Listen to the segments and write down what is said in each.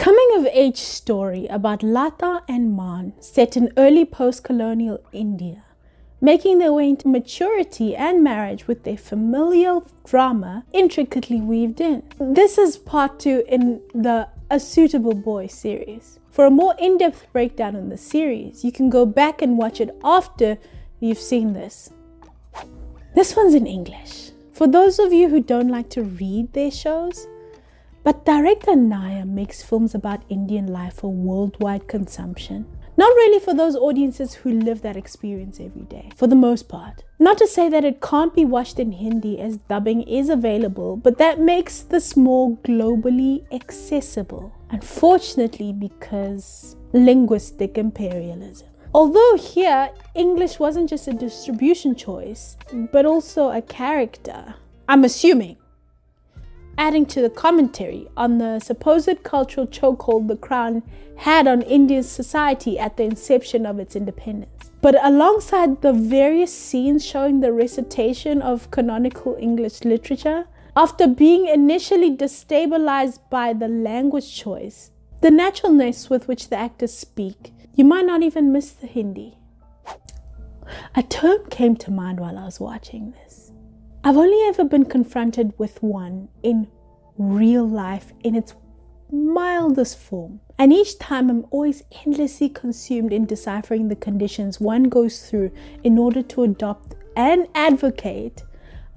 coming of age story about Lata and Man set in early post-colonial India, making their way into maturity and marriage with their familial drama intricately weaved in. This is part 2 in the A Suitable Boy series. For a more in-depth breakdown in the series, you can go back and watch it after you've seen this. This one's in English. For those of you who don't like to read their shows, but director Naya makes films about Indian life for worldwide consumption. Not really for those audiences who live that experience every day, for the most part. Not to say that it can't be watched in Hindi as dubbing is available, but that makes this more globally accessible. Unfortunately, because linguistic imperialism. Although here, English wasn't just a distribution choice, but also a character. I'm assuming. Adding to the commentary on the supposed cultural chokehold the Crown had on Indian society at the inception of its independence. But alongside the various scenes showing the recitation of canonical English literature, after being initially destabilized by the language choice, the naturalness with which the actors speak, you might not even miss the Hindi. A term came to mind while I was watching this. I've only ever been confronted with one in real life in its mildest form. And each time I'm always endlessly consumed in deciphering the conditions one goes through in order to adopt and advocate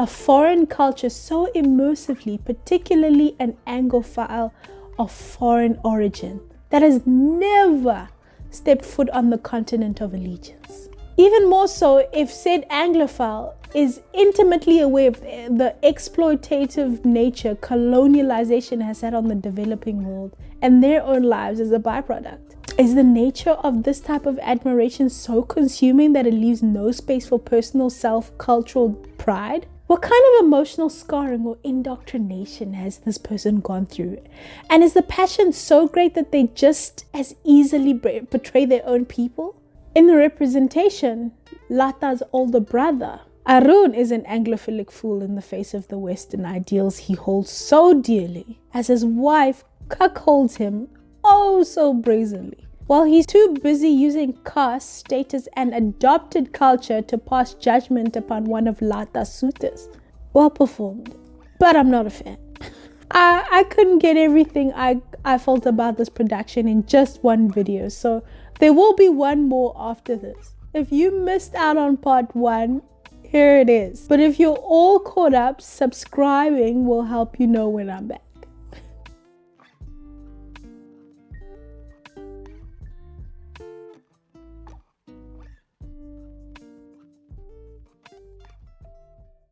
a foreign culture so immersively, particularly an Anglophile of foreign origin that has never stepped foot on the continent of allegiance. Even more so if said Anglophile is intimately aware of the exploitative nature colonialization has had on the developing world and their own lives as a byproduct. Is the nature of this type of admiration so consuming that it leaves no space for personal self-cultural pride? What kind of emotional scarring or indoctrination has this person gone through? And is the passion so great that they just as easily betray their own people? In the representation, Lata's older brother, Arun, is an Anglophilic fool in the face of the Western ideals he holds so dearly, as his wife cuckolds him oh so brazenly, while he's too busy using caste, status and adopted culture to pass judgment upon one of Lata's suitors. Well performed, but I'm not a fan. I couldn't get everything I felt about this production in just one video, so there will be one more after this. If you missed out on part 1, here it is. But if you're all caught up, subscribing will help you know when I'm back.